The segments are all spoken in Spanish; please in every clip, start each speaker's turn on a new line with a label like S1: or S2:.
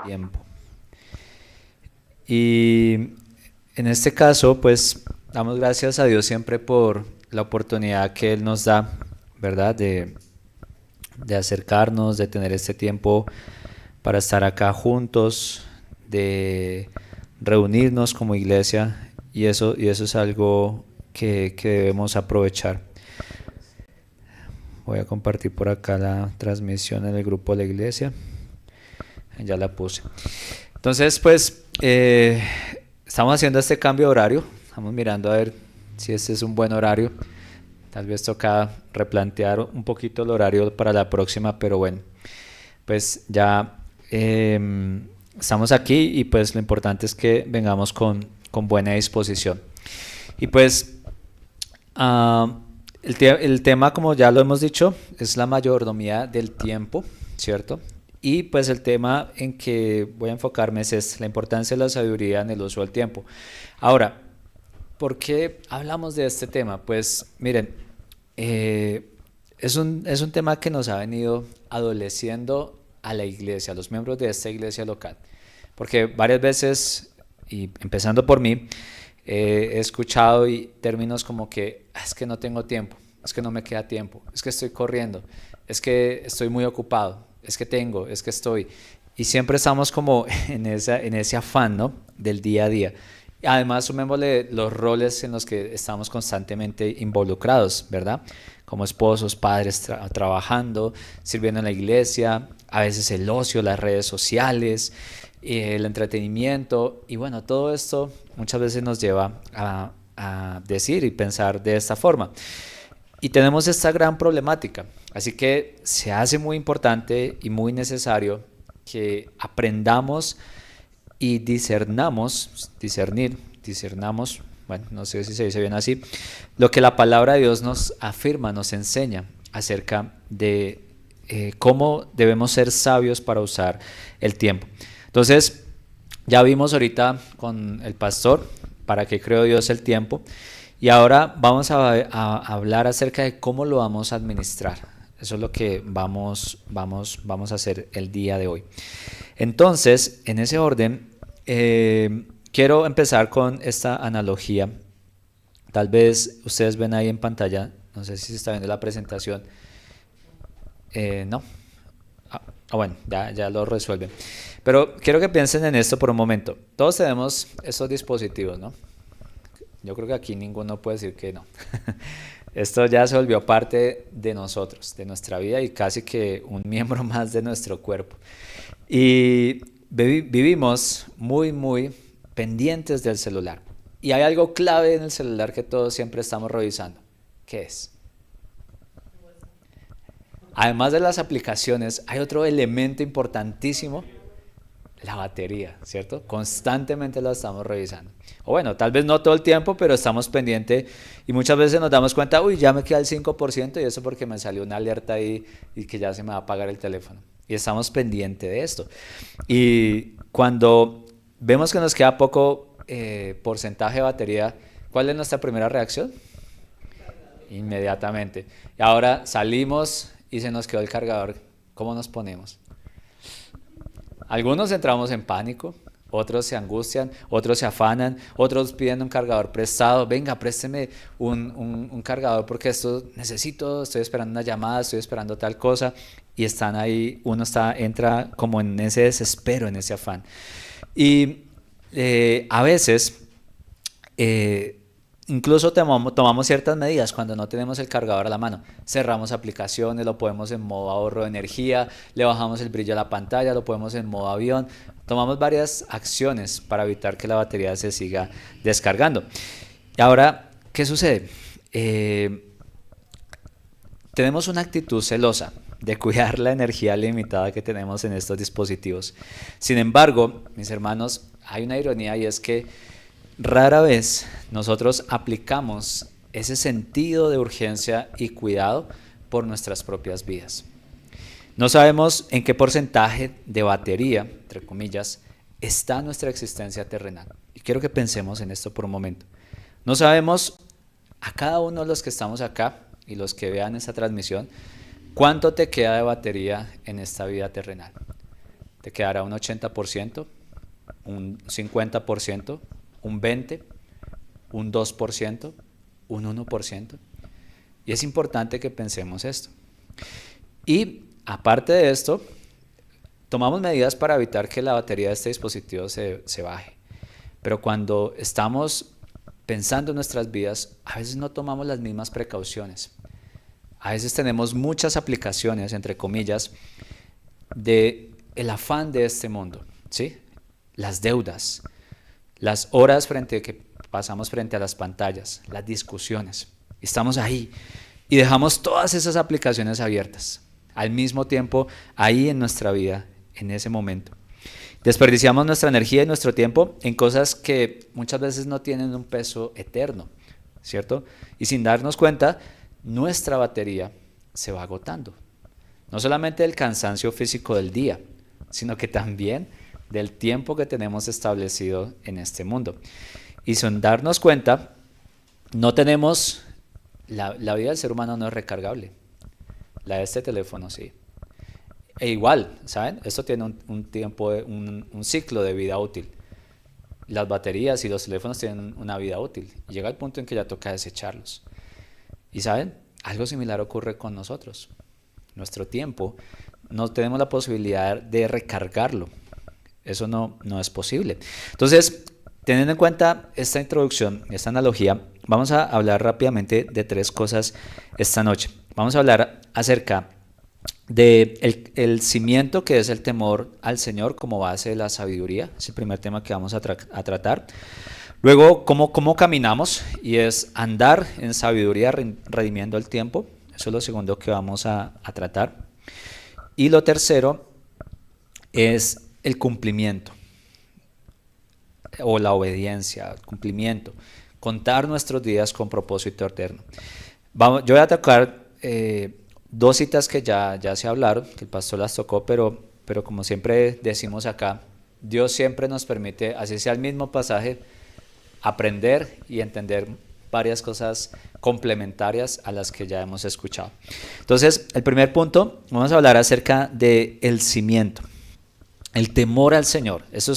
S1: tiempo. Y en este caso, pues damos gracias a Dios siempre por la oportunidad que Él nos da, ¿verdad? De acercarnos, de tener este tiempo para estar acá juntos, de reunirnos como iglesia y eso es algo que debemos aprovechar. Voy a compartir por acá la transmisión en el grupo de la iglesia. Ya la puse. Entonces, pues, estamos haciendo este cambio de horario. Estamos mirando a ver si este es un buen horario. Tal vez toca replantear un poquito el horario para la próxima, pero bueno, pues ya estamos aquí y pues lo importante es que vengamos con buena disposición. Y pues el tema, como ya lo hemos dicho, es la mayordomía del tiempo, ¿cierto? Y pues el tema en que voy a enfocarme es la importancia de la sabiduría en el uso del tiempo. Ahora, ¿por qué hablamos de este tema? Pues miren, es un tema que nos ha venido adoleciendo a la iglesia, a los miembros de esta iglesia local. Porque varias veces, y empezando por mí, he escuchado términos como que es que no tengo tiempo, es que no me queda tiempo, es que estoy corriendo, es que estoy muy ocupado, es que tengo, es que estoy. Y siempre estamos como en ese afán, ¿no? Del día a día. Además, sumémosle los roles en los que estamos constantemente involucrados, ¿verdad? Como esposos, padres, trabajando, sirviendo en la iglesia, a veces el ocio, las redes sociales, el entretenimiento. Y bueno, todo esto muchas veces nos lleva a decir y pensar de esta forma. Y tenemos esta gran problemática. Así que se hace muy importante y muy necesario que aprendamos y discernamos, bueno, no sé si se dice bien así, lo que la palabra de Dios nos afirma, nos enseña acerca de cómo debemos ser sabios para usar el tiempo. Entonces, ya vimos ahorita con el pastor para qué creó Dios el tiempo y ahora vamos a hablar acerca de cómo lo vamos a administrar. Eso es lo que vamos a hacer el día de hoy. Entonces, en ese orden, quiero empezar con esta analogía. Tal vez ustedes ven ahí en pantalla, no sé si se está viendo la presentación. No. Bueno, ya lo resuelven. Pero quiero que piensen en esto por un momento. Todos tenemos estos dispositivos, ¿no? Yo creo que aquí ninguno puede decir que no. Esto ya se volvió parte de nosotros, de nuestra vida y casi que un miembro más de nuestro cuerpo. Y vivimos muy pendientes del celular. Y hay algo clave en el celular que todos siempre estamos revisando. ¿Qué es? Además de las aplicaciones, hay otro elemento importantísimo, la batería, ¿cierto? Constantemente la estamos revisando. O bueno, tal vez no todo el tiempo, pero estamos pendientes y muchas veces nos damos cuenta, uy, ya me queda el 5% y eso porque me salió una alerta ahí y que ya se me va a apagar el teléfono. Y estamos pendientes de esto. Y cuando vemos que nos queda poco porcentaje de batería, ¿cuál es nuestra primera reacción? Inmediatamente. Y ahora salimos y se nos quedó el cargador. ¿Cómo nos ponemos? Algunos entramos en pánico, otros se angustian, otros se afanan, otros piden un cargador prestado. Venga, présteme un cargador porque esto necesito, estoy esperando una llamada, estoy esperando tal cosa. Y están ahí, entra como en ese desespero, en ese afán. Y a veces incluso tomamos ciertas medidas cuando no tenemos el cargador a la mano. Cerramos aplicaciones, lo ponemos en modo ahorro de energía, le bajamos el brillo a la pantalla, lo ponemos en modo avión. Tomamos varias acciones para evitar que la batería se siga descargando. Y ahora, ¿qué sucede? Tenemos una actitud celosa de cuidar la energía limitada que tenemos en estos dispositivos. Sin embargo, mis hermanos, hay una ironía y es que rara vez nosotros aplicamos ese sentido de urgencia y cuidado por nuestras propias vidas. No sabemos en qué porcentaje de batería, entre comillas, está nuestra existencia terrenal. Y quiero que pensemos en esto por un momento. No sabemos a cada uno de los que estamos acá y los que vean esta transmisión, ¿cuánto te queda de batería en esta vida terrenal? te quedará un 80%, un 50%, un 20%, un 2%, un 1%. Y es importante que pensemos esto. Y aparte de esto, tomamos medidas para evitar que la batería de este dispositivo se baje. Pero cuando estamos pensando en nuestras vidas, a veces no tomamos las mismas precauciones. A veces tenemos muchas aplicaciones, entre comillas, de el afán de este mundo, ¿sí? Las deudas, las horas que pasamos frente a las pantallas, las discusiones. Estamos ahí y dejamos todas esas aplicaciones abiertas al mismo tiempo ahí en nuestra vida, en ese momento. Desperdiciamos nuestra energía y nuestro tiempo en cosas que muchas veces no tienen un peso eterno, ¿cierto? Y sin darnos cuenta, nuestra batería se va agotando. No solamente del cansancio físico del día, sino que también del tiempo que tenemos establecido en este mundo. Y sin darnos cuenta, no tenemos, la vida del ser humano no es recargable. La de este teléfono sí. E igual, ¿saben? Esto tiene un tiempo, un ciclo de vida útil. Las baterías y los teléfonos tienen una vida útil. Y llega el punto en que ya toca desecharlos. Y ¿saben? Algo similar ocurre con nosotros. Nuestro tiempo, no tenemos la posibilidad de recargarlo. Eso no es posible. Entonces, teniendo en cuenta esta introducción, esta analogía, vamos a hablar rápidamente de 3 cosas esta noche. Vamos a hablar acerca de el cimiento, que es el temor al Señor como base de la sabiduría. Es el primer tema que vamos a tratar. Luego, cómo caminamos, y es andar en sabiduría redimiendo el tiempo. Eso es lo segundo que vamos a tratar. Y lo tercero es el cumplimiento o la obediencia, el cumplimiento. Contar nuestros días con propósito eterno. Yo voy a tocar 2 citas que ya se hablaron, que el pastor las tocó, pero como siempre decimos acá, Dios siempre nos permite, así sea el mismo pasaje, aprender y entender varias cosas complementarias a las que ya hemos escuchado. Entonces, el primer punto, vamos a hablar acerca del cimiento, el temor al Señor. Eso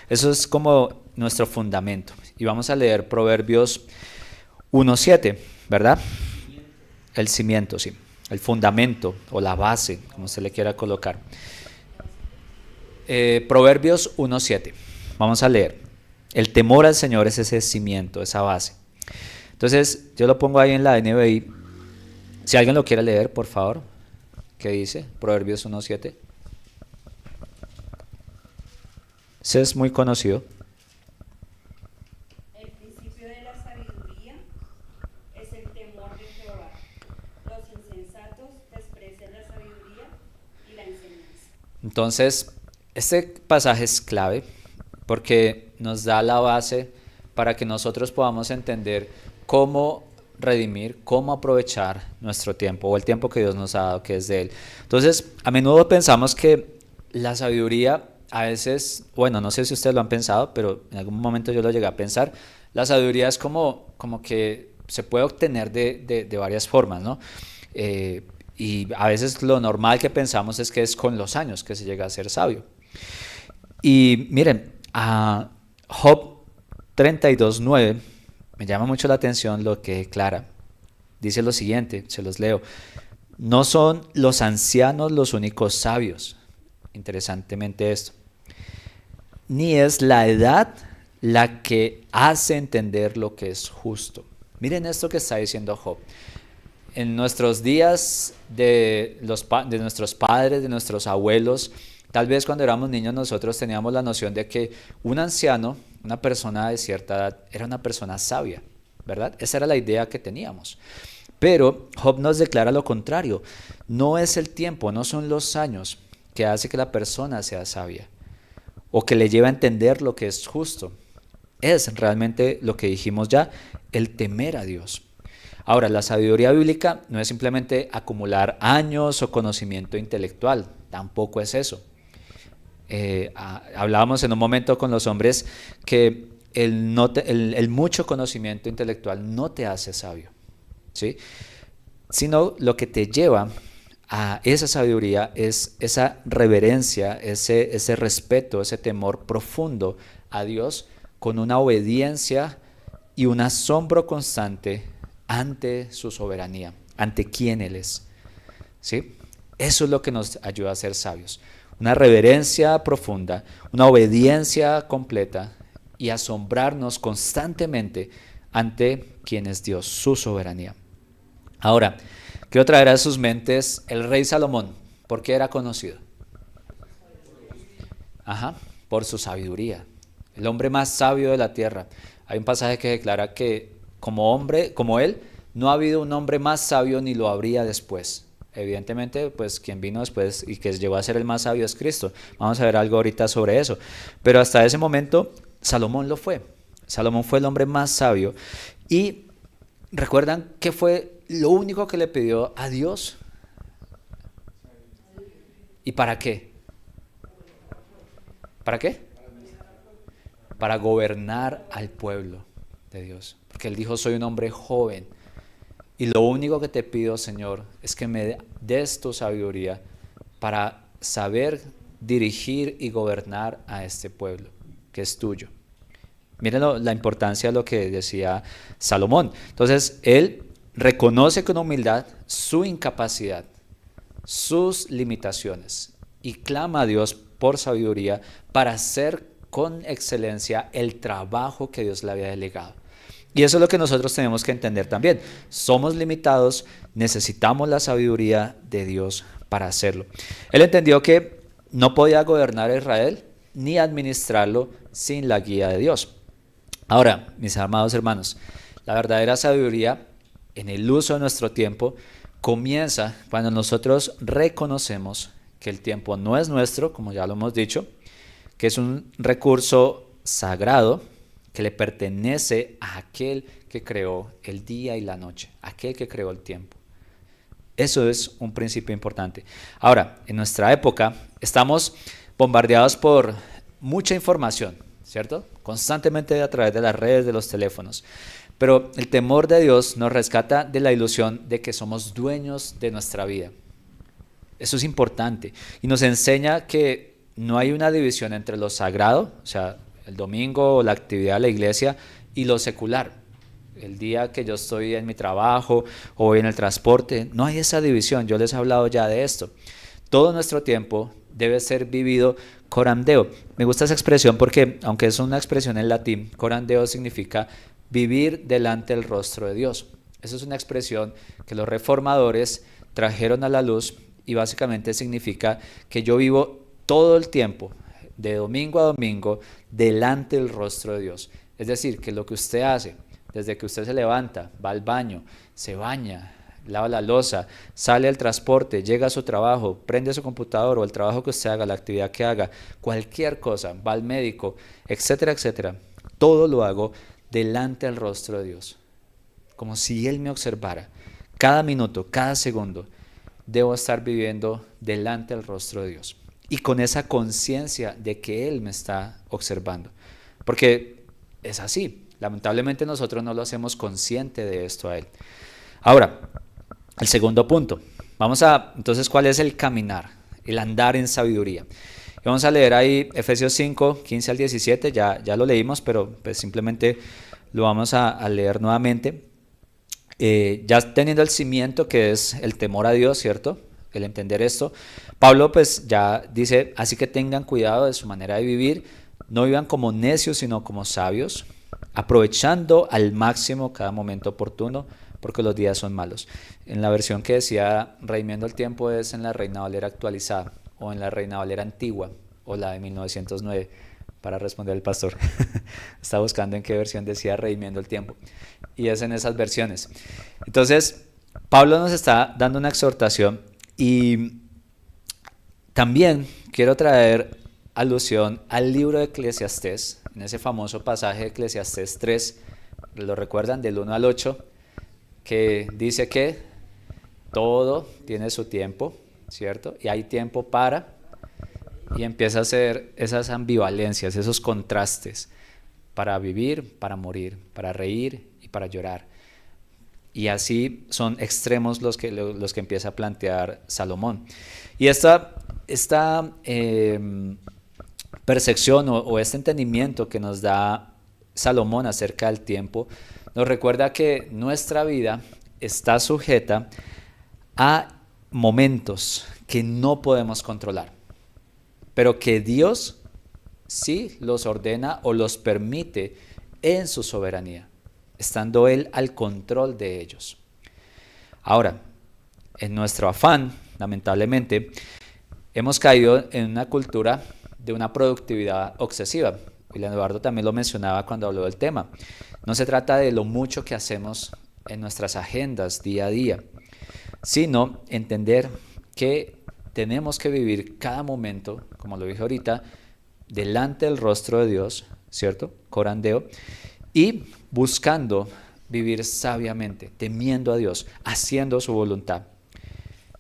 S1: es como nuestro fundamento. Y vamos a leer Proverbios 1:7, ¿verdad? El cimiento, sí. El fundamento o la base, como se le quiera colocar. Proverbios 1:7. Vamos a leer. El temor al Señor es ese cimiento, esa base. Entonces, yo lo pongo ahí en la NBI. Si alguien lo quiere leer, por favor. ¿Qué dice? Proverbios 1:7. Ese es muy conocido.
S2: El principio de la sabiduría es el temor de Jehová. Los insensatos desprecian la sabiduría y la enseñanza.
S1: Entonces, este pasaje es clave porque nos da la base para que nosotros podamos entender cómo redimir, cómo aprovechar nuestro tiempo o el tiempo que Dios nos ha dado, que es de Él. Entonces, a menudo pensamos que la sabiduría, a veces, bueno, no sé si ustedes lo han pensado, pero en algún momento yo lo llegué a pensar, la sabiduría es como que se puede obtener de varias formas, ¿no? Y a veces lo normal que pensamos es que es con los años que se llega a ser sabio. Y miren, a Job 32:9 me llama mucho la atención lo que declara. Dice lo siguiente, se los leo. No son los ancianos los únicos sabios. Interesantemente esto. Ni es la edad la que hace entender lo que es justo. Miren esto que está diciendo Job. En nuestros días de nuestros padres, de nuestros abuelos, tal vez cuando éramos niños nosotros teníamos la noción de que un anciano, una persona de cierta edad, era una persona sabia, ¿verdad? Esa era la idea que teníamos. Pero Job nos declara lo contrario. No es el tiempo, no son los años que hace que la persona sea sabia o que le lleva a entender lo que es justo. Es realmente lo que dijimos ya, el temer a Dios. Ahora, la sabiduría bíblica no es simplemente acumular años o conocimiento intelectual, tampoco es eso. Hablábamos en un momento con los hombres que el mucho conocimiento intelectual no te hace sabio, ¿sí? Sino lo que te lleva a esa sabiduría es esa reverencia, ese respeto, ese temor profundo a Dios con una obediencia y un asombro constante ante su soberanía, ante quién Él es. ¿Sí? Eso es lo que nos ayuda a ser sabios. Una reverencia profunda, una obediencia completa y asombrarnos constantemente ante quién es Dios, su soberanía. Ahora, quiero traer a sus mentes el rey Salomón. ¿Por qué era conocido? Por su sabiduría. El hombre más sabio de la tierra. Hay un pasaje que declara que como hombre, como él, no ha habido un hombre más sabio ni lo habría después. Evidentemente, pues quien vino después y que llegó a ser el más sabio es Cristo. Vamos a ver algo ahorita sobre eso. Pero hasta ese momento, Salomón lo fue. Salomón fue el hombre más sabio. Y ¿recuerdan qué fue lo único que le pidió a Dios? ¿Y para qué? ¿Para qué? Para gobernar al pueblo de Dios. Porque él dijo, soy un hombre joven. Y lo único que te pido, Señor, es que me des tu sabiduría para saber dirigir y gobernar a este pueblo, que es tuyo. Miren la importancia de lo que decía Salomón. Entonces, él reconoce con humildad su incapacidad, sus limitaciones, y clama a Dios por sabiduría para hacer con excelencia el trabajo que Dios le había delegado. Y eso es lo que nosotros tenemos que entender también. Somos limitados, necesitamos la sabiduría de Dios para hacerlo. Él entendió que no podía gobernar a Israel ni administrarlo sin la guía de Dios. Ahora, mis amados hermanos, la verdadera sabiduría en el uso de nuestro tiempo comienza cuando nosotros reconocemos que el tiempo no es nuestro, como ya lo hemos dicho, que es un recurso sagrado que le pertenece a aquel que creó el día y la noche, aquel que creó el tiempo. Eso es un principio importante. Ahora, en nuestra época estamos bombardeados por mucha información, ¿cierto? Constantemente a través de las redes, de los teléfonos. Pero el temor de Dios nos rescata de la ilusión de que somos dueños de nuestra vida. Eso es importante y nos enseña que no hay una división entre lo sagrado, o sea, el domingo o la actividad de la iglesia, y lo secular. El día que yo estoy en mi trabajo o voy en el transporte, no hay esa división. Yo les he hablado ya de esto. Todo nuestro tiempo debe ser vivido corandeo. Me gusta esa expresión porque, aunque es una expresión en latín, corandeo significa vivir delante del rostro de Dios. Esa es una expresión que los reformadores trajeron a la luz y básicamente significa que yo vivo todo el tiempo, de domingo a domingo, delante del rostro de Dios. Es decir, que lo que usted hace, desde que usted se levanta, va al baño, se baña, lava la loza, sale al transporte, llega a su trabajo, prende su computador o el trabajo que usted haga, la actividad que haga, cualquier cosa, va al médico, etcétera, etcétera. Todo lo hago delante del rostro de Dios, como si Él me observara. Cada minuto, cada segundo, debo estar viviendo delante del rostro de Dios. Y con esa conciencia de que Él me está observando. Porque es así. Lamentablemente nosotros no lo hacemos consciente de esto a Él. Ahora, el segundo punto. Entonces, ¿cuál es el caminar? El andar en sabiduría. Y vamos a leer ahí Efesios 5, 15 al 17. Ya lo leímos, pero pues simplemente lo vamos a leer nuevamente. Ya teniendo el cimiento que es el temor a Dios, ¿cierto? El entender esto. Pablo pues ya dice, así que tengan cuidado de su manera de vivir, no vivan como necios sino como sabios, aprovechando al máximo cada momento oportuno, porque los días son malos. En la versión que decía redimiendo el tiempo es en la Reina Valera actualizada, o en la Reina Valera antigua, o la de 1909, para responder el pastor. Estaba buscando en qué versión decía redimiendo el tiempo, y es en esas versiones. Entonces, Pablo nos está dando una exhortación. Y también quiero traer alusión al libro de Eclesiastés, en ese famoso pasaje de Eclesiastés 3, lo recuerdan, del 1 al 8, que dice que todo tiene su tiempo, ¿cierto? Y hay tiempo para, y empieza a hacer esas ambivalencias, esos contrastes, para vivir, para morir, para reír y para llorar. Y así son extremos los que empieza a plantear Salomón. Y esta percepción o este entendimiento que nos da Salomón acerca del tiempo, nos recuerda que nuestra vida está sujeta a momentos que no podemos controlar, pero que Dios sí los ordena o los permite en su soberanía, estando Él al control de ellos. Ahora, en nuestro afán, lamentablemente, hemos caído en una cultura de una productividad excesiva. William Eduardo también lo mencionaba cuando habló del tema. No se trata de lo mucho que hacemos en nuestras agendas día a día, sino entender que tenemos que vivir cada momento, como lo dije ahorita, delante del rostro de Dios, ¿cierto? Corandeo, y buscando vivir sabiamente, temiendo a Dios, haciendo su voluntad.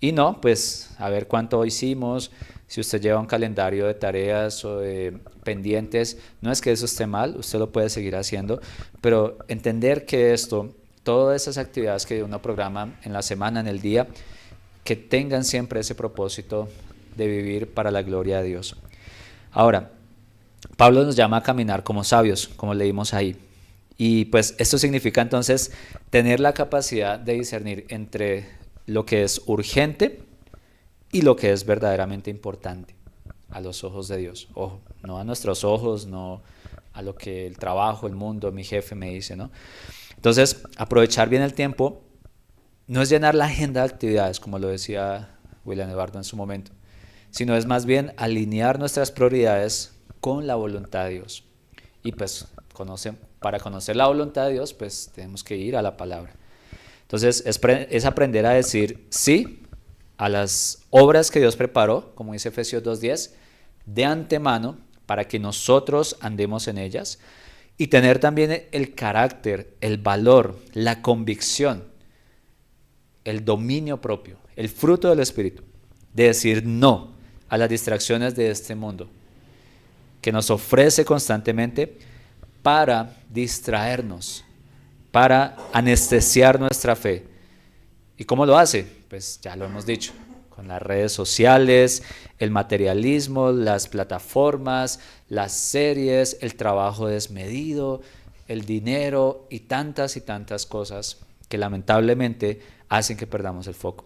S1: Y no, pues, a ver cuánto hicimos. Si usted lleva un calendario de tareas o de pendientes, no es que eso esté mal, usted lo puede seguir haciendo, pero entender que todas esas actividades que uno programa en la semana, en el día, que tengan siempre ese propósito de vivir para la gloria de Dios. Ahora, Pablo nos llama a caminar como sabios, como leímos ahí. Y pues esto significa entonces tener la capacidad de discernir entre lo que es urgente y lo que es verdaderamente importante a los ojos de Dios. Ojo, no a nuestros ojos, no a lo que el trabajo, el mundo, mi jefe me dice, ¿no? Entonces, aprovechar bien el tiempo no es llenar la agenda de actividades, como lo decía William Eduardo en su momento, sino es más bien alinear nuestras prioridades con la voluntad de Dios. Y pues, para conocer la voluntad de Dios, pues tenemos que ir a la palabra. Entonces, es aprender a decir sí a las obras que Dios preparó, como dice Efesios 2:10, de antemano, para que nosotros andemos en ellas, y tener también el carácter, el valor, la convicción, el dominio propio, el fruto del Espíritu, de decir no a las distracciones de este mundo, que nos ofrece constantemente para distraernos, para anestesiar nuestra fe. ¿Y cómo lo hace? Pues ya lo hemos dicho, con las redes sociales, el materialismo, las plataformas, las series, el trabajo desmedido, el dinero y tantas cosas que lamentablemente hacen que perdamos el foco.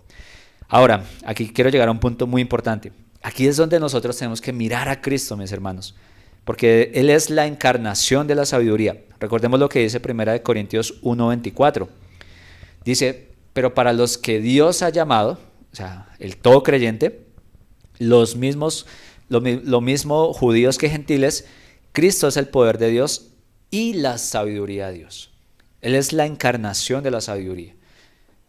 S1: Ahora, aquí quiero llegar a un punto muy importante. Aquí es donde nosotros tenemos que mirar a Cristo, mis hermanos, porque Él es la encarnación de la sabiduría. Recordemos lo que dice 1 Corintios 1:24. Dice, pero para los que Dios ha llamado, o sea, el todo creyente, lo mismo judíos que gentiles, Cristo es el poder de Dios y la sabiduría de Dios. Él es la encarnación de la sabiduría.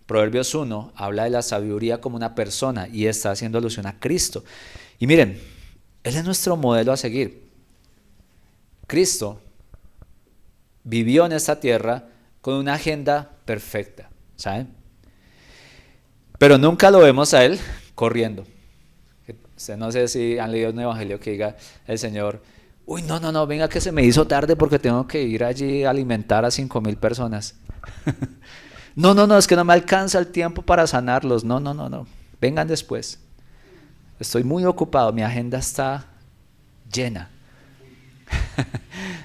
S1: Proverbios 1 habla de la sabiduría como una persona y está haciendo alusión a Cristo. Y miren, Él es nuestro modelo a seguir. Cristo vivió en esta tierra con una agenda perfecta, ¿saben? Pero nunca lo vemos a Él corriendo. No sé si han leído un evangelio que diga el Señor, uy, no, venga que se me hizo tarde porque tengo que ir allí a alimentar a 5,000 personas. No, es que no me alcanza el tiempo para sanarlos. No, vengan después. Estoy muy ocupado, mi agenda está llena.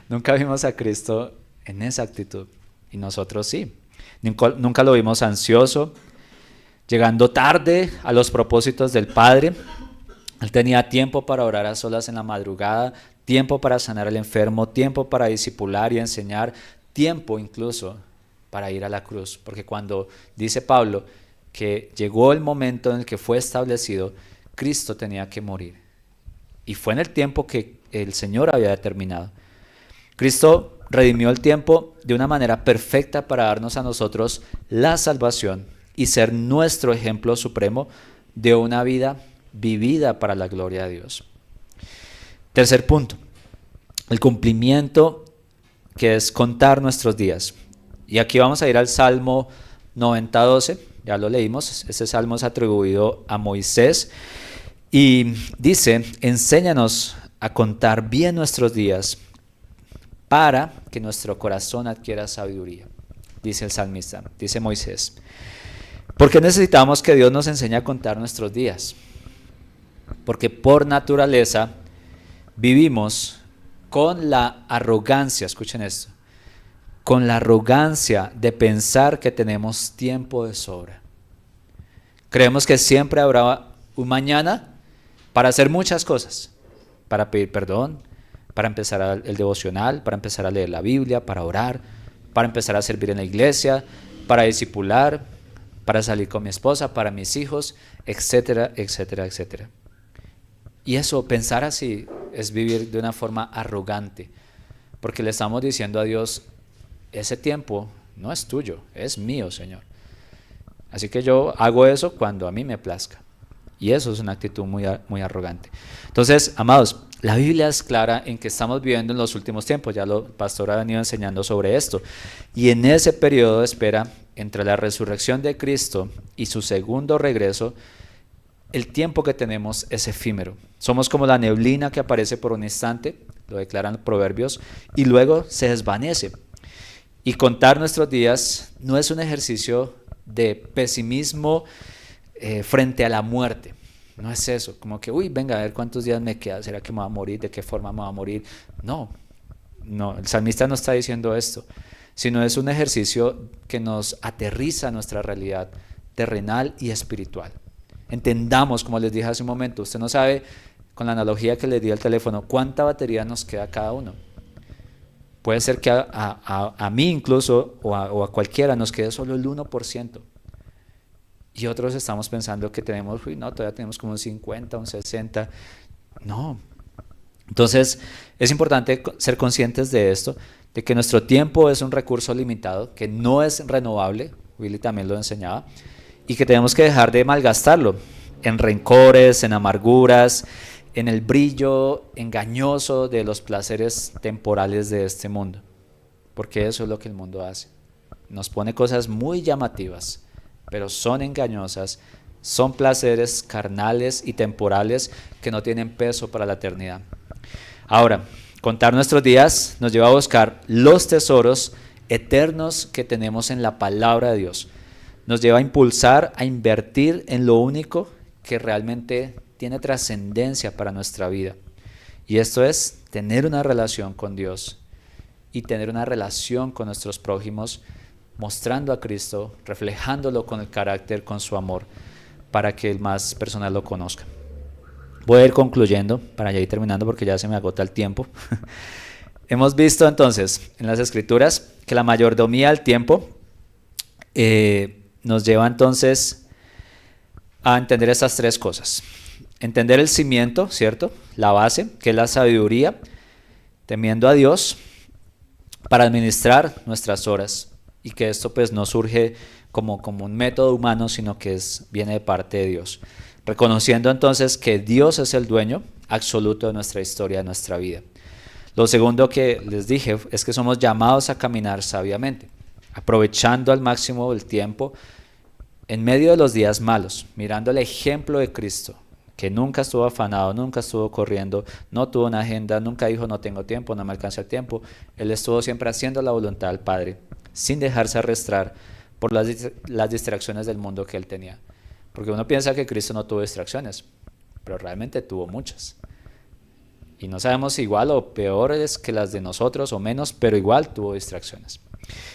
S1: Nunca vimos a Cristo en esa actitud, y nosotros sí. Nunca lo vimos ansioso, llegando tarde a los propósitos del Padre. Él tenía tiempo para orar a solas en la madrugada, tiempo para sanar al enfermo, tiempo para discipular y enseñar, tiempo incluso para ir a la cruz. Porque cuando dice Pablo que llegó el momento en el que fue establecido, Cristo tenía que morir. Y fue en el tiempo que el Señor había determinado. Cristo redimió el tiempo de una manera perfecta para darnos a nosotros la salvación y ser nuestro ejemplo supremo de una vida vivida para la gloria de Dios. Tercer punto, el cumplimiento, que es contar nuestros días. Y aquí vamos a ir al Salmo 90:12, ya lo leímos, ese salmo es atribuido a Moisés y dice, enséñanos a contar bien nuestros días para que nuestro corazón adquiera sabiduría. dice el salmista, dice Moisés. ¿Por qué necesitamos que Dios nos enseñe a contar nuestros días? Porque por naturaleza vivimos con la arrogancia, escuchen esto, con la arrogancia de pensar que tenemos tiempo de sobra. Creemos que siempre habrá un mañana para hacer muchas cosas, para pedir perdón, para empezar el devocional, para empezar a leer la Biblia, para orar, para empezar a servir en la iglesia, para discipular, para salir con mi esposa, para mis hijos, etcétera, etcétera, etcétera. Y eso, pensar así, es vivir de una forma arrogante, porque le estamos diciendo a Dios, ese tiempo no es tuyo, es mío, Señor. Así que yo hago eso cuando a mí me plazca. Y eso es una actitud muy arrogante. Entonces, amados, la Biblia es clara en que estamos viviendo en los últimos tiempos. Ya el pastor ha venido enseñando sobre esto. Y en ese periodo de espera, entre la resurrección de Cristo y su segundo regreso, el tiempo que tenemos es efímero. Somos como la neblina que aparece por un instante, lo declaran los proverbios, y luego se desvanece. Y contar nuestros días no es un ejercicio de pesimismo frente a la muerte. No es eso, como que, venga a ver cuántos días me quedan, ¿será que me voy a morir? ¿De qué forma me voy a morir? No, el salmista no está diciendo esto, sino es un ejercicio que nos aterriza a nuestra realidad terrenal y espiritual. Entendamos, como les dije hace un momento, usted no sabe, con la analogía que les di al teléfono, cuánta batería nos queda cada uno. Puede ser que a mí incluso o a cualquiera nos quede solo el 1%. Y otros estamos pensando que tenemos, todavía tenemos como un 50, un 60. No. Entonces, es importante ser conscientes de esto, de que nuestro tiempo es un recurso limitado, que no es renovable, Willy también lo enseñaba, y que tenemos que dejar de malgastarlo en rencores, en amarguras, en el brillo engañoso de los placeres temporales de este mundo, porque eso es lo que el mundo hace. Nos pone cosas muy llamativas, pero son engañosas, son placeres carnales y temporales que no tienen peso para la eternidad. Ahora, contar nuestros días nos lleva a buscar los tesoros eternos que tenemos en la palabra de Dios. Nos lleva a impulsar a invertir en lo único que realmente tiene trascendencia para nuestra vida. Y esto es tener una relación con Dios y tener una relación con nuestros prójimos, mostrando a Cristo, reflejándolo con el carácter, con su amor, para que el más personal lo conozca. Voy a ir concluyendo, para ya ir terminando porque ya se me agota el tiempo. Hemos visto entonces en las Escrituras que la mayordomía del tiempo nos lleva entonces a entender estas tres cosas. Entender el cimiento, ¿cierto? La base, que es la sabiduría, temiendo a Dios para administrar nuestras horas. Y que esto pues no surge como un método humano, sino que viene de parte de Dios. Reconociendo entonces que Dios es el dueño absoluto de nuestra historia, de nuestra vida. Lo segundo que les dije es que somos llamados a caminar sabiamente, aprovechando al máximo el tiempo en medio de los días malos, mirando el ejemplo de Cristo, que nunca estuvo afanado, nunca estuvo corriendo, no tuvo una agenda, nunca dijo no tengo tiempo, no me alcanza el tiempo. Él estuvo siempre haciendo la voluntad del Padre, sin dejarse arrastrar por las distracciones del mundo que él tenía. Porque uno piensa que Cristo no tuvo distracciones, pero realmente tuvo muchas. Y no sabemos si igual o peores que las de nosotros o menos, pero igual tuvo distracciones.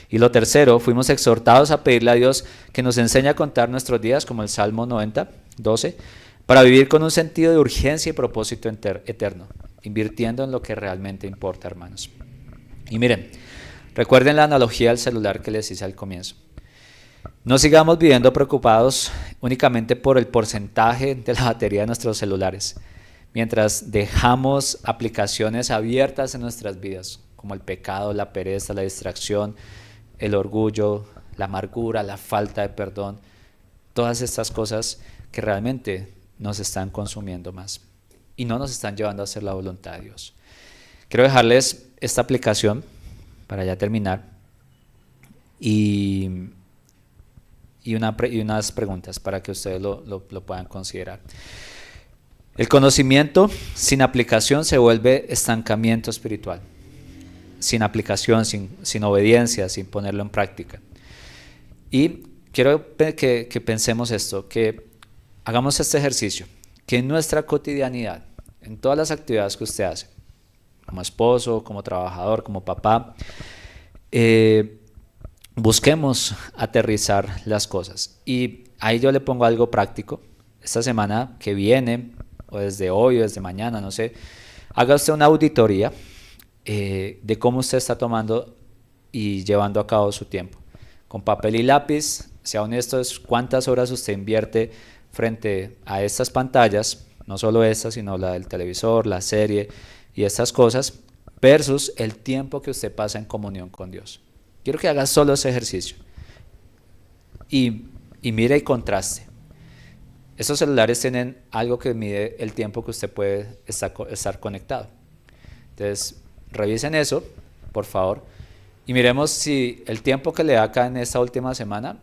S1: Y lo tercero, fuimos exhortados a pedirle a Dios que nos enseñe a contar nuestros días, como el Salmo 90, 12, para vivir con un sentido de urgencia y propósito eterno, invirtiendo en lo que realmente importa, hermanos. Y miren, recuerden la analogía del celular que les hice al comienzo. No sigamos viviendo preocupados únicamente por el porcentaje de la batería de nuestros celulares, mientras dejamos aplicaciones abiertas en nuestras vidas, como el pecado, la pereza, la distracción, el orgullo, la amargura, la falta de perdón, todas estas cosas que realmente nos están consumiendo más y no nos están llevando a hacer la voluntad de Dios. Quiero dejarles esta aplicación para ya terminar y unas preguntas para que ustedes lo puedan considerar. El conocimiento sin aplicación se vuelve estancamiento espiritual. Sin aplicación, sin obediencia, sin ponerlo en práctica. Y quiero que pensemos esto, que hagamos este ejercicio, que en nuestra cotidianidad, en todas las actividades que usted hace, como esposo, como trabajador, como papá, busquemos aterrizar las cosas. Y ahí yo le pongo algo práctico. Esta semana que viene, o desde hoy, o desde mañana, no sé, haga usted una auditoría de cómo usted está tomando y llevando a cabo su tiempo. Con papel y lápiz, sea honesto, es cuántas horas usted invierte frente a estas pantallas, no solo esta, sino la del televisor, la serie y estas cosas, versus el tiempo que usted pasa en comunión con Dios. Quiero que haga solo ese ejercicio y mire y contraste. Estos celulares tienen algo que mide el tiempo que usted puede estar conectado. Entonces, revisen eso, por favor, y miremos si el tiempo que le da acá en esta última semana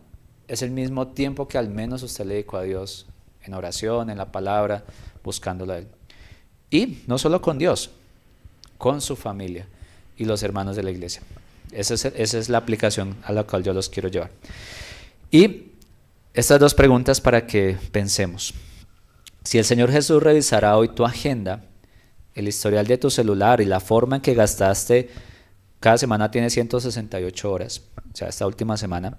S1: es el mismo tiempo que al menos usted le dedicó a Dios en oración, en la palabra, buscándolo a Él. Y no solo con Dios, con su familia y los hermanos de la iglesia. Esa es la aplicación a la cual yo los quiero llevar. Y estas dos preguntas para que pensemos. Si el Señor Jesús revisará hoy tu agenda, el historial de tu celular y la forma en que gastaste, cada semana tiene 168 horas, o sea, esta última semana,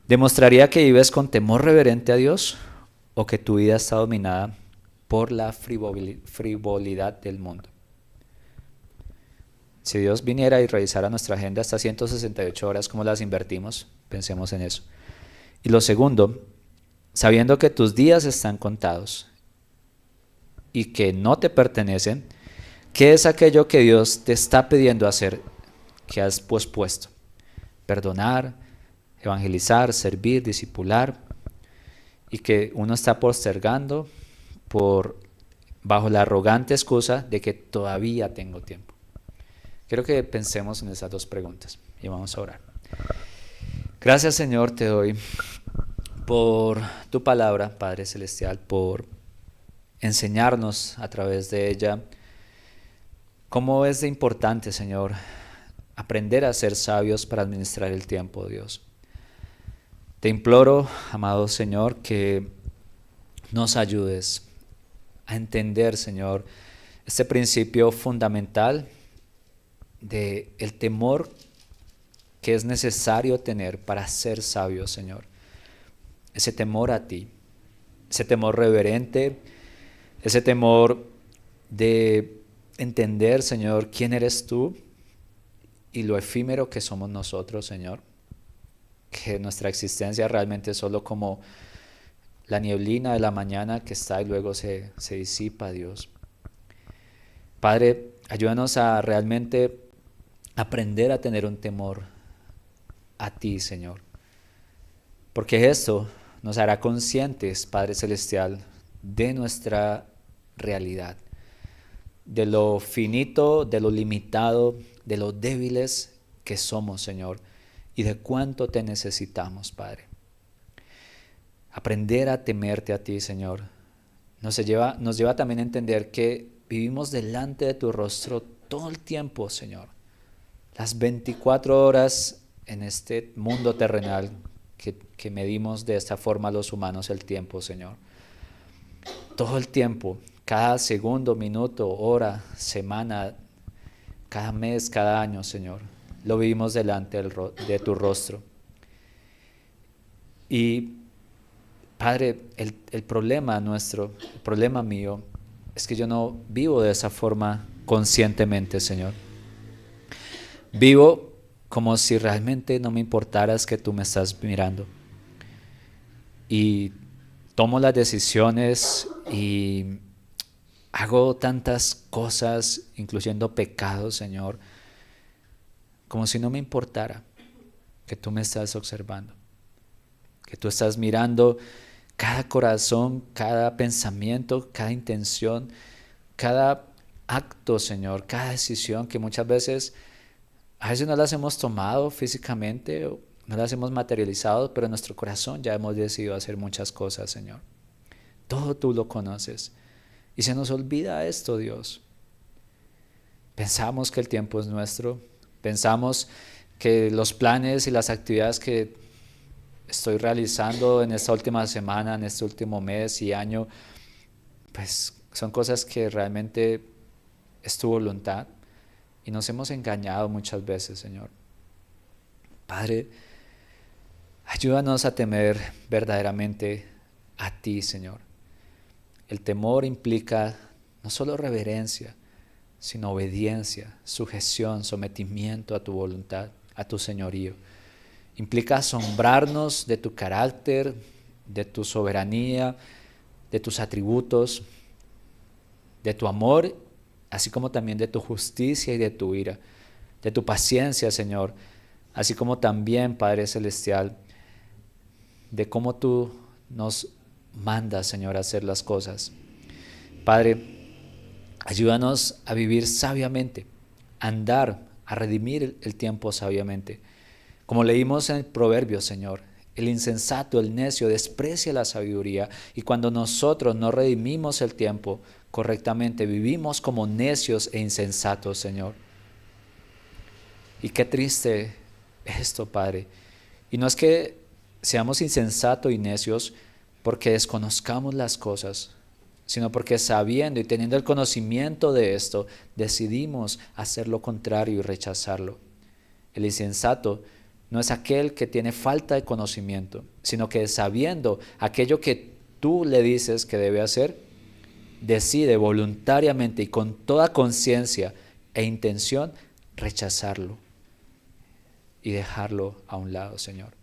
S1: ¿demostraría que vives con temor reverente a Dios o que tu vida está dominada por la frivolidad del mundo? Si Dios viniera y revisara nuestra agenda hasta 168 horas, ¿cómo las invertimos? Pensemos en eso. Y lo segundo, sabiendo que tus días están contados y que no te pertenecen, ¿qué es aquello que Dios te está pidiendo hacer que has pospuesto? Perdonar, evangelizar, servir, discipular, y que uno está postergando bajo la arrogante excusa de que todavía tengo tiempo. Quiero que pensemos en esas dos preguntas y vamos a orar. Gracias, Señor, te doy por tu palabra, Padre Celestial, por enseñarnos a través de ella cómo es de importante, Señor, aprender a ser sabios para administrar el tiempo, Dios. Te imploro, amado Señor, que nos ayudes a entender, Señor, este principio fundamental de el temor que es necesario tener para ser sabio, Señor. Ese temor a ti, ese temor reverente, ese temor de entender, Señor, quién eres tú y lo efímero que somos nosotros, Señor. Que nuestra existencia realmente es solo como la nieblina de la mañana que está y luego se disipa, Dios. Padre, ayúdanos a realmente aprender a tener un temor a ti, Señor. Porque esto nos hará conscientes, Padre Celestial, de nuestra realidad, de lo finito, de lo limitado, de lo débiles que somos, Señor, y de cuánto te necesitamos, Padre. Aprender a temerte a ti, Señor, nos lleva también a entender que vivimos delante de tu rostro todo el tiempo, Señor. Las 24 horas en este mundo terrenal que medimos de esta forma los humanos el tiempo, Señor. Todo el tiempo, cada segundo, minuto, hora, semana, cada mes, cada año, Señor, lo vivimos delante de tu rostro. Y, Padre, el problema nuestro, el problema mío, es que yo no vivo de esa forma conscientemente, Señor. Vivo como si realmente no me importaras que tú me estás mirando. Y tomo las decisiones y hago tantas cosas, incluyendo pecados, Señor, como si no me importara que tú me estás observando, que tú estás mirando cada corazón, cada pensamiento, cada intención, cada acto, Señor, cada decisión que muchas veces, a veces no las hemos tomado físicamente, o no las hemos materializado, pero en nuestro corazón ya hemos decidido hacer muchas cosas, Señor. Todo tú lo conoces. Y se nos olvida esto, Dios. Pensamos que el tiempo es nuestro. Pensamos que los planes y las actividades que estoy realizando en esta última semana, en este último mes y año, pues son cosas que realmente es tu voluntad y nos hemos engañado muchas veces, Señor. Padre, ayúdanos a temer verdaderamente a ti, Señor. El temor implica no solo reverencia, sino obediencia, sujeción, sometimiento a tu voluntad, a tu señorío. Implica asombrarnos de tu carácter, de tu soberanía, de tus atributos, de tu amor, así como también de tu justicia y de tu ira, de tu paciencia, Señor, así como también, Padre Celestial, de cómo tú nos mandas, Señor, a hacer las cosas. Padre, ayúdanos a vivir sabiamente, a andar, a redimir el tiempo sabiamente. Como leímos en el proverbio, Señor, el insensato, el necio, desprecia la sabiduría, y cuando nosotros no redimimos el tiempo correctamente, vivimos como necios e insensatos, Señor. Y qué triste esto, Padre. Y no es que seamos insensatos y necios porque desconozcamos las cosas, sino porque sabiendo y teniendo el conocimiento de esto, decidimos hacer lo contrario y rechazarlo. El insensato no es aquel que tiene falta de conocimiento, sino que sabiendo aquello que tú le dices que debe hacer, decide voluntariamente y con toda conciencia e intención rechazarlo y dejarlo a un lado, Señor.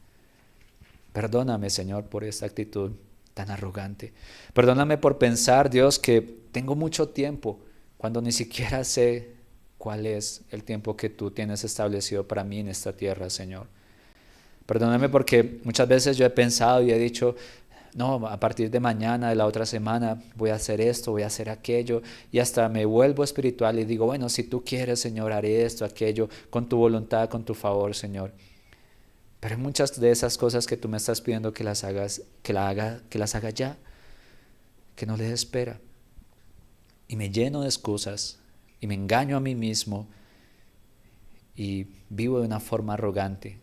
S1: Perdóname, Señor, por esta actitud tan arrogante. Perdóname por pensar, Dios, que tengo mucho tiempo cuando ni siquiera sé cuál es el tiempo que tú tienes establecido para mí en esta tierra, Señor. Perdóname porque muchas veces yo he pensado y he dicho, no, a partir de mañana, de la otra semana, voy a hacer esto, voy a hacer aquello, y hasta me vuelvo espiritual y digo, bueno, si tú quieres, Señor, haré esto, aquello, con tu voluntad, con tu favor, Señor. Pero hay muchas de esas cosas que tú me estás pidiendo que las hagas, que las haga ya, que no le dé espera. Y me lleno de excusas y me engaño a mí mismo y vivo de una forma arrogante,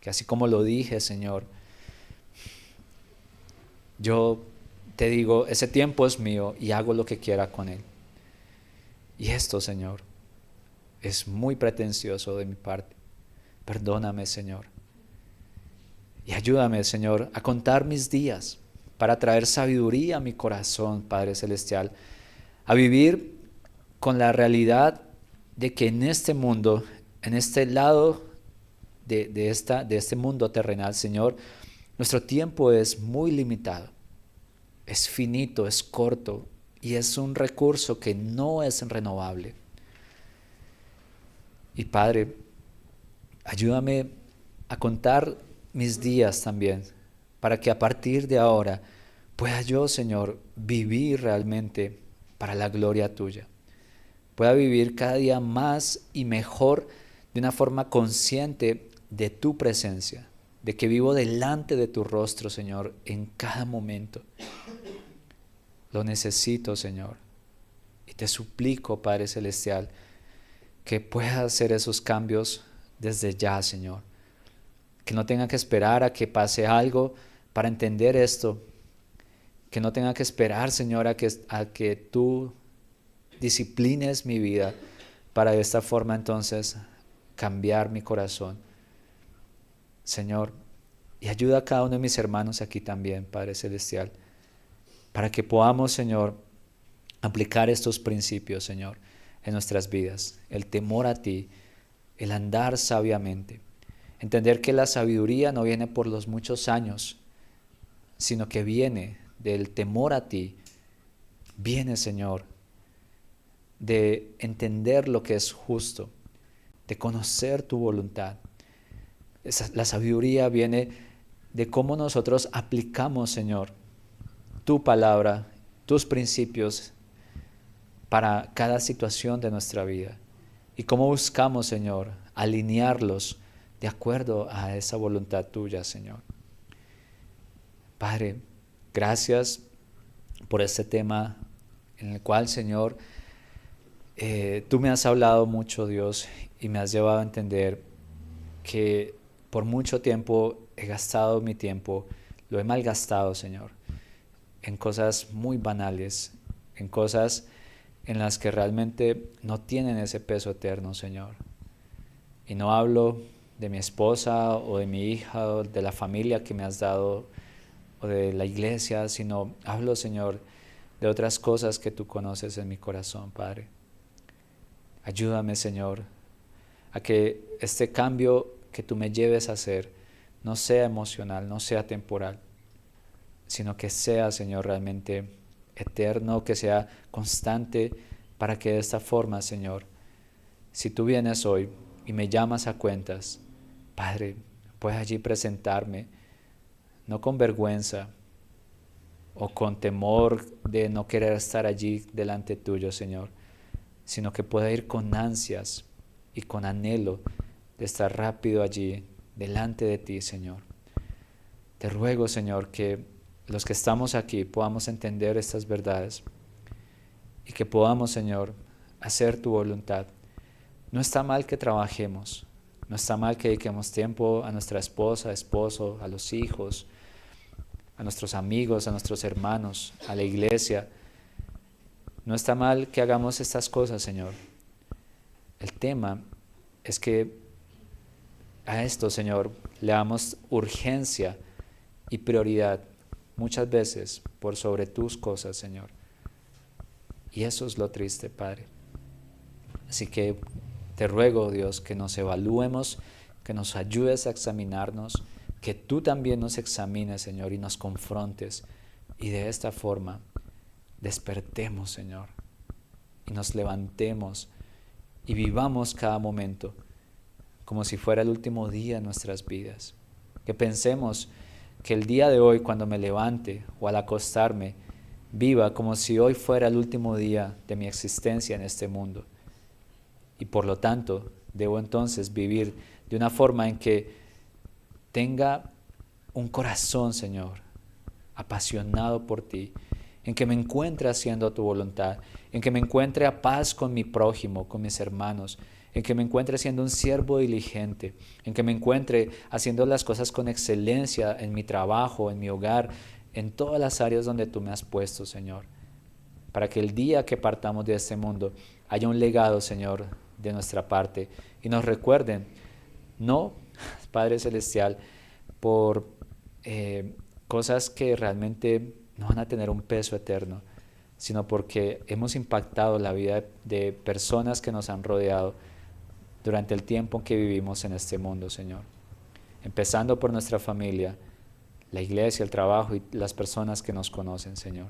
S1: que así como lo dije, Señor, yo te digo, ese tiempo es mío y hago lo que quiera con él. Y esto, Señor, es muy pretencioso de mi parte. Perdóname, Señor. Y ayúdame, Señor, a contar mis días para traer sabiduría a mi corazón, Padre Celestial, a vivir con la realidad de que en este mundo, en este lado de este mundo terrenal, Señor, nuestro tiempo es muy limitado, es finito, es corto y es un recurso que no es renovable. Y Padre, ayúdame a contar mis días también, para que a partir de ahora pueda yo, Señor, vivir realmente para la gloria tuya. Pueda vivir cada día más y mejor de una forma consciente de tu presencia, de que vivo delante de tu rostro, Señor, en cada momento. Lo necesito, Señor, y te suplico, Padre Celestial, que pueda hacer esos cambios desde ya, Señor. Que no tenga que esperar a que pase algo para entender esto. Que no tenga que esperar, Señor, a que tú disciplines mi vida para de esta forma entonces cambiar mi corazón. Señor, y ayuda a cada uno de mis hermanos aquí también, Padre Celestial, para que podamos, Señor, aplicar estos principios, Señor, en nuestras vidas. El temor a ti, el andar sabiamente. Entender que la sabiduría no viene por los muchos años, sino que viene del temor a ti. Viene, Señor, de entender lo que es justo, de conocer tu voluntad. La sabiduría viene de cómo nosotros aplicamos, Señor, tu palabra, tus principios para cada situación de nuestra vida. Y cómo buscamos, Señor, alinearlos de acuerdo a esa voluntad tuya, Señor. Padre, gracias por este tema en el cual, Señor, tú me has hablado mucho, Dios, y me has llevado a entender que por mucho tiempo he gastado mi tiempo, lo he malgastado, Señor, en cosas muy banales, en cosas en las que realmente no tienen ese peso eterno, Señor. Y no hablo de mi esposa o de mi hija o de la familia que me has dado o de la iglesia, sino hablo, Señor, de otras cosas que tú conoces en mi corazón, Padre. Ayúdame, Señor, a que este cambio que tú me lleves a hacer no sea emocional, no sea temporal, sino que sea, Señor, realmente eterno, que sea constante, para que de esta forma, Señor, si tú vienes hoy y me llamas a cuentas, Padre, puedes allí presentarme, no con vergüenza o con temor de no querer estar allí delante tuyo, Señor, sino que pueda ir con ansias y con anhelo de estar rápido allí delante de ti, Señor. Te ruego, Señor, que los que estamos aquí podamos entender estas verdades y que podamos, Señor, hacer tu voluntad. No está mal que trabajemos, no está mal que dediquemos tiempo a nuestra esposa, esposo, a los hijos, a nuestros amigos, a nuestros hermanos, a la iglesia. No está mal que hagamos estas cosas, Señor. El tema es que a esto, Señor, le damos urgencia y prioridad muchas veces por sobre tus cosas, Señor. Y eso es lo triste, Padre. Así que te ruego, Dios, que nos evaluemos, que nos ayudes a examinarnos, que tú también nos examines, Señor, y nos confrontes. Y de esta forma despertemos, Señor, y nos levantemos y vivamos cada momento como si fuera el último día de nuestras vidas. Que pensemos que el día de hoy, cuando me levante o al acostarme, viva como si hoy fuera el último día de mi existencia en este mundo. Y por lo tanto, debo entonces vivir de una forma en que tenga un corazón, Señor, apasionado por ti, en que me encuentre haciendo tu voluntad, en que me encuentre a paz con mi prójimo, con mis hermanos, en que me encuentre siendo un siervo diligente, en que me encuentre haciendo las cosas con excelencia en mi trabajo, en mi hogar, en todas las áreas donde tú me has puesto, Señor, para que el día que partamos de este mundo haya un legado, Señor, de nuestra parte y nos recuerden, no, Padre Celestial, por cosas que realmente no van a tener un peso eterno, sino porque hemos impactado la vida de personas que nos han rodeado durante el tiempo en que vivimos en este mundo, Señor. Empezando por nuestra familia, la iglesia, el trabajo y las personas que nos conocen, Señor.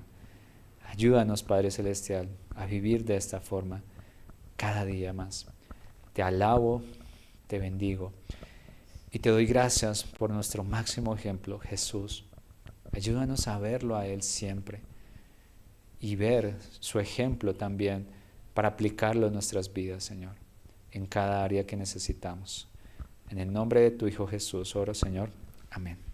S1: Ayúdanos, Padre Celestial, a vivir de esta forma cada día más. Te alabo, te bendigo y te doy gracias por nuestro máximo ejemplo, Jesús. Ayúdanos a verlo a Él siempre y ver su ejemplo también para aplicarlo en nuestras vidas, Señor, en cada área que necesitamos. En el nombre de tu Hijo Jesús oro, Señor. Amén.